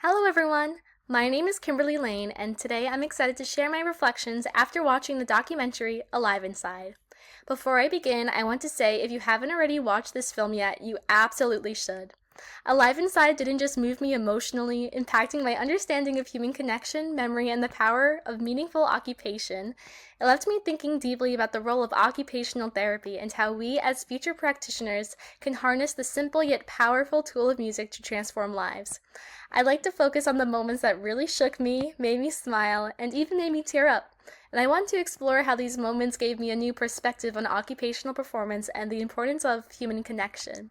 Hello everyone! My name is Kimberly Lane, and today I'm excited to share my reflections after watching the documentary Alive Inside. Before I begin, I want to say if you haven't already watched this film yet, you absolutely should. Alive Inside didn't just move me emotionally, impacting my understanding of human connection, memory, and the power of meaningful occupation. It left me thinking deeply about the role of occupational therapy and how we, as future practitioners, can harness the simple yet powerful tool of music to transform lives. I'd like to focus on the moments that really shook me, made me smile, and even made me tear up. And I want to explore how these moments gave me a new perspective on occupational performance and the importance of human connection.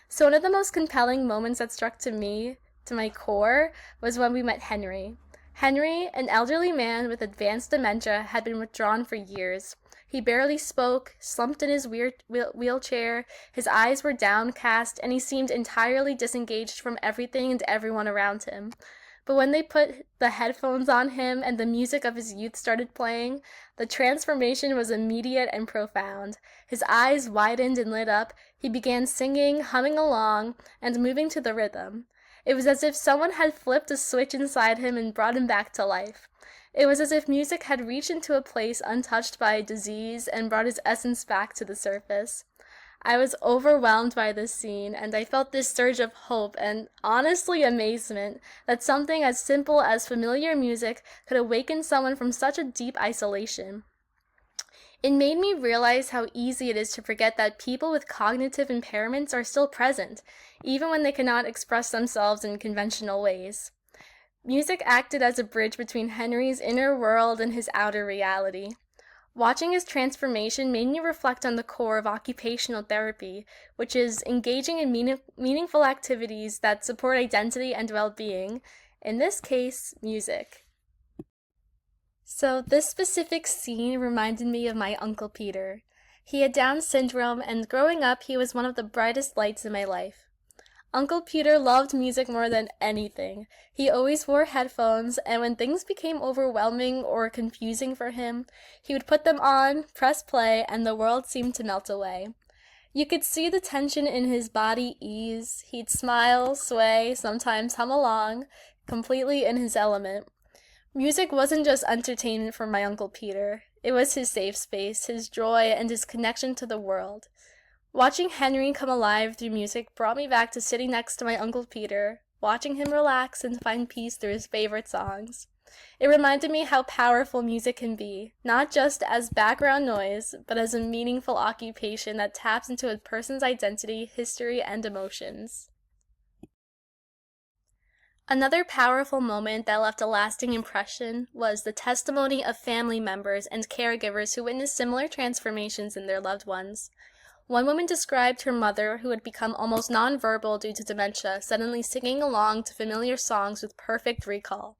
So one of the most compelling moments that struck to me, to my core, was when we met Henry. Henry, an elderly man with advanced dementia, had been withdrawn for years. He barely spoke, slumped in his wheelchair, his eyes were downcast, and he seemed entirely disengaged from everything and everyone around him. But when they put the headphones on him and the music of his youth started playing, the transformation was immediate and profound. His eyes widened and lit up. He began singing, humming along, and moving to the rhythm. It was as if someone had flipped a switch inside him and brought him back to life. It was as if music had reached into a place untouched by disease and brought his essence back to the surface. I was overwhelmed by this scene, and I felt this surge of hope and, honestly, amazement that something as simple as familiar music could awaken someone from such a deep isolation. It made me realize how easy it is to forget that people with cognitive impairments are still present, even when they cannot express themselves in conventional ways. Music acted as a bridge between Henry's inner world and his outer reality. Watching his transformation made me reflect on the core of occupational therapy, which is engaging in meaningful activities that support identity and well-being, in this case, music. So this specific scene reminded me of my Uncle Peter. He had Down syndrome, and growing up, he was one of the brightest lights in my life. Uncle Peter loved music more than anything. He always wore headphones, and when things became overwhelming or confusing for him, he would put them on, press play, and the world seemed to melt away. You could see the tension in his body ease. He'd smile, sway, sometimes hum along, completely in his element. Music wasn't just entertainment for my Uncle Peter. It was his safe space, his joy, and his connection to the world. Watching Henry come alive through music brought me back to sitting next to my Uncle Peter, watching him relax and find peace through his favorite songs. It reminded me how powerful music can be, not just as background noise, but as a meaningful occupation that taps into a person's identity, history, and emotions. Another powerful moment that left a lasting impression was the testimony of family members and caregivers who witnessed similar transformations in their loved ones. One woman described her mother, who had become almost nonverbal due to dementia, suddenly singing along to familiar songs with perfect recall.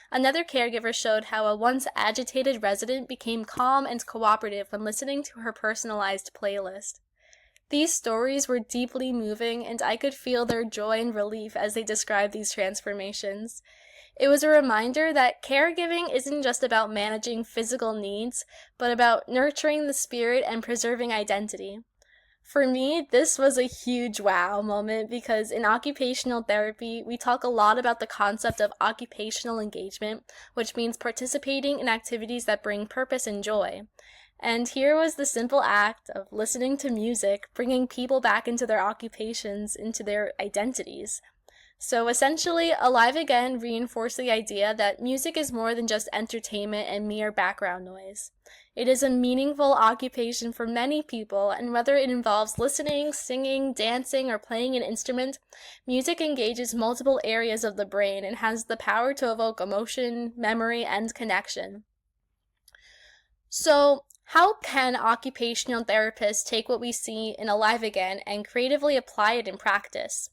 Another caregiver showed how a once agitated resident became calm and cooperative when listening to her personalized playlist. These stories were deeply moving, and I could feel their joy and relief as they described these transformations. It was a reminder that caregiving isn't just about managing physical needs, but about nurturing the spirit and preserving identity. For me, this was a huge wow moment because in occupational therapy, we talk a lot about the concept of occupational engagement, which means participating in activities that bring purpose and joy. And here was the simple act of listening to music, bringing people back into their occupations, into their identities. So essentially, Alive Again reinforced the idea that music is more than just entertainment and mere background noise. It is a meaningful occupation for many people, and whether it involves listening, singing, dancing, or playing an instrument, music engages multiple areas of the brain and has the power to evoke emotion, memory, and connection. So, how can occupational therapists take what we see in Alive Again and creatively apply it in practice?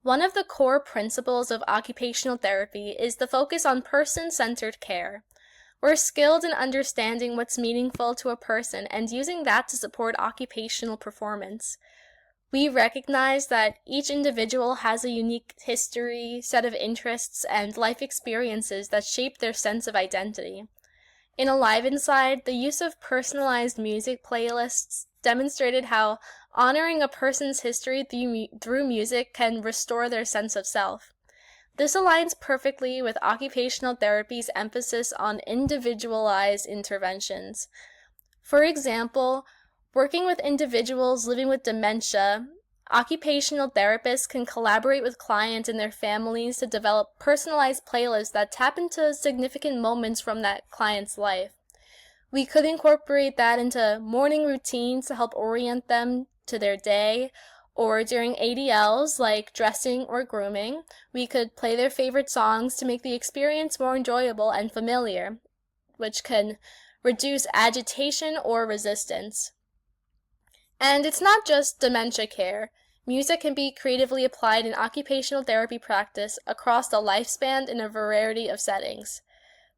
One of the core principles of occupational therapy is the focus on person-centered care. We're skilled in understanding what's meaningful to a person and using that to support occupational performance. We recognize that each individual has a unique history, set of interests, and life experiences that shape their sense of identity. In Alive Inside, the use of personalized music playlists demonstrated how honoring a person's history through music can restore their sense of self. This aligns perfectly with occupational therapy's emphasis on individualized interventions. For example, working with individuals living with dementia, occupational therapists can collaborate with clients and their families to develop personalized playlists that tap into significant moments from that client's life. We could incorporate that into morning routines to help orient them to their day, or during ADLs like dressing or grooming, we could play their favorite songs to make the experience more enjoyable and familiar, which can reduce agitation or resistance. And it's not just dementia care. Music can be creatively applied in occupational therapy practice across the lifespan in a variety of settings.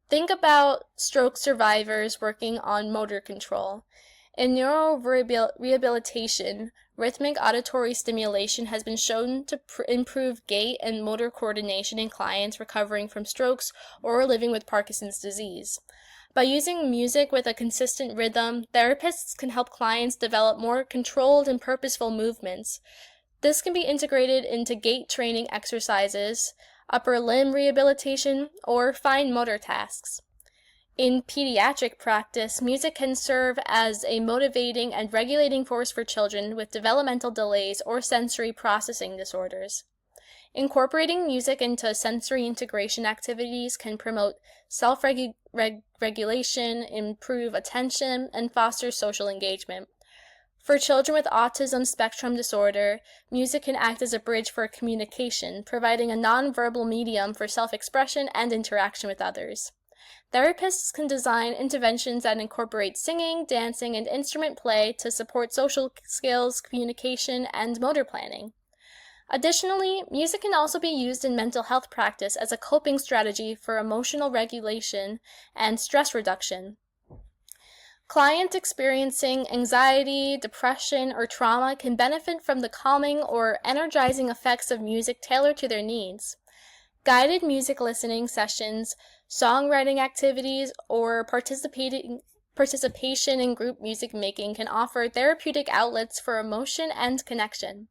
Think about stroke survivors working on motor control. In neurorehabilitation, rhythmic auditory stimulation has been shown to improve gait and motor coordination in clients recovering from strokes or living with Parkinson's disease. By using music with a consistent rhythm, therapists can help clients develop more controlled and purposeful movements. This can be integrated into gait training exercises, upper limb rehabilitation, or fine motor tasks. In pediatric practice, music can serve as a motivating and regulating force for children with developmental delays or sensory processing disorders. Incorporating music into sensory integration activities can promote self-regulation, improve attention, and foster social engagement. For children with autism spectrum disorder, music can act as a bridge for communication, providing a nonverbal medium for self-expression and interaction with others. Therapists can design interventions that incorporate singing, dancing, and instrument play to support social skills, communication, and motor planning. Additionally, music can also be used in mental health practice as a coping strategy for emotional regulation and stress reduction. Clients experiencing anxiety, depression, or trauma can benefit from the calming or energizing effects of music tailored to their needs. Guided music listening sessions, songwriting activities, or participation in group music making can offer therapeutic outlets for emotion and connection.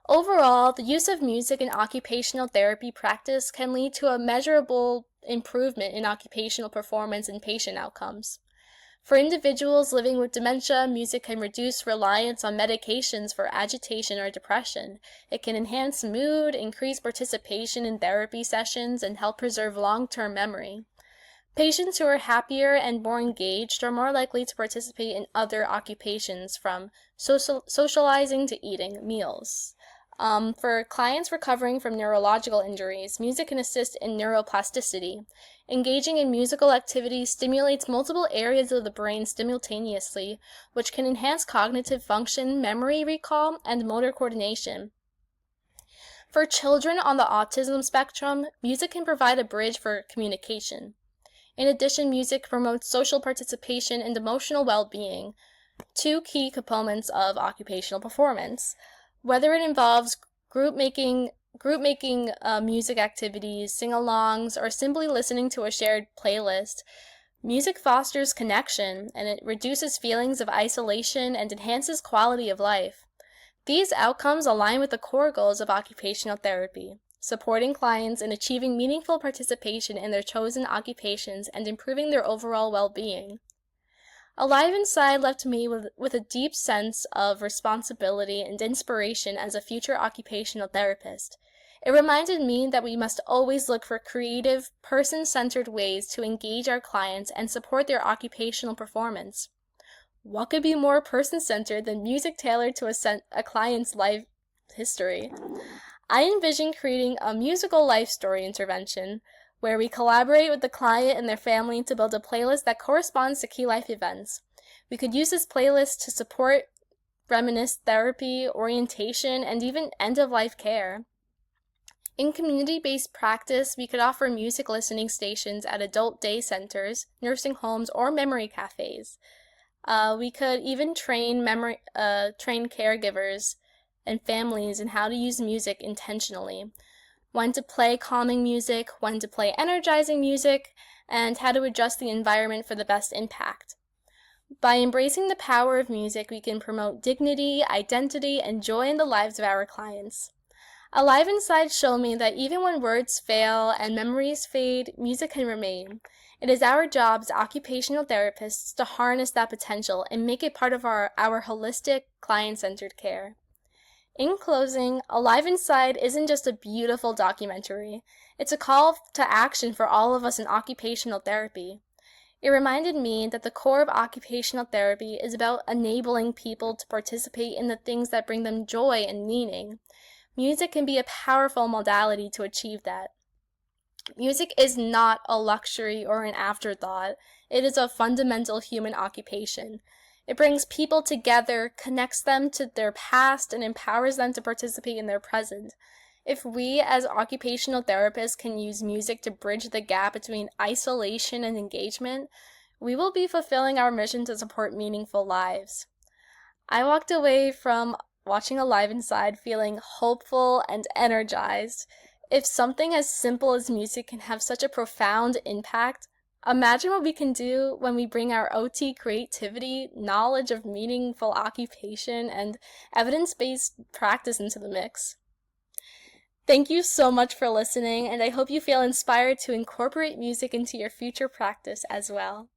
Overall, the use of music in occupational therapy practice can lead to a measurable improvement in occupational performance and patient outcomes. For individuals living with dementia, music can reduce reliance on medications for agitation or depression. It can enhance mood, increase participation in therapy sessions, and help preserve long-term memory. Patients who are happier and more engaged are more likely to participate in other occupations, from socializing to eating meals. For clients recovering from neurological injuries, music can assist in neuroplasticity. Engaging in musical activities stimulates multiple areas of the brain simultaneously, which can enhance cognitive function, memory recall, and motor coordination. For children on the autism spectrum, music can provide a bridge for communication. In addition, music promotes social participation and emotional well-being, two key components of occupational performance. Whether it involves group making music activities, sing-alongs, or simply listening to a shared playlist, music fosters connection, and it reduces feelings of isolation and enhances quality of life. These outcomes align with the core goals of occupational therapy, supporting clients in achieving meaningful participation in their chosen occupations and improving their overall well-being. Alive Inside left me with a deep sense of responsibility and inspiration as a future occupational therapist. It reminded me that we must always look for creative, person-centered ways to engage our clients and support their occupational performance. What could be more person-centered than music tailored to a client's life history? I envision creating a musical life story intervention where we collaborate with the client and their family to build a playlist that corresponds to key life events. We could use this playlist to support reminiscence therapy, orientation, and even end-of-life care. In community-based practice, we could offer music listening stations at adult day centers, nursing homes, or memory cafes. We could even train caregivers and families in how to use music intentionally, when to play calming music, when to play energizing music, and how to adjust the environment for the best impact. By embracing the power of music, we can promote dignity, identity, and joy in the lives of our clients. Alive Inside showed me that even when words fail and memories fade, music can remain. It is our job as occupational therapists to harness that potential and make it part of our holistic, client-centered care. In closing, Alive Inside isn't just a beautiful documentary. It's a call to action for all of us in occupational therapy. It reminded me that the core of occupational therapy is about enabling people to participate in the things that bring them joy and meaning. Music can be a powerful modality to achieve that. Music is not a luxury or an afterthought. It is a fundamental human occupation. It brings people together, connects them to their past, and empowers them to participate in their present. If we, as occupational therapists, can use music to bridge the gap between isolation and engagement, we will be fulfilling our mission to support meaningful lives. I walked away from watching Alive Inside feeling hopeful and energized. If something as simple as music can have such a profound impact, imagine what we can do when we bring our OT creativity, knowledge of meaningful occupation, and evidence-based practice into the mix. Thank you so much for listening, and I hope you feel inspired to incorporate music into your future practice as well.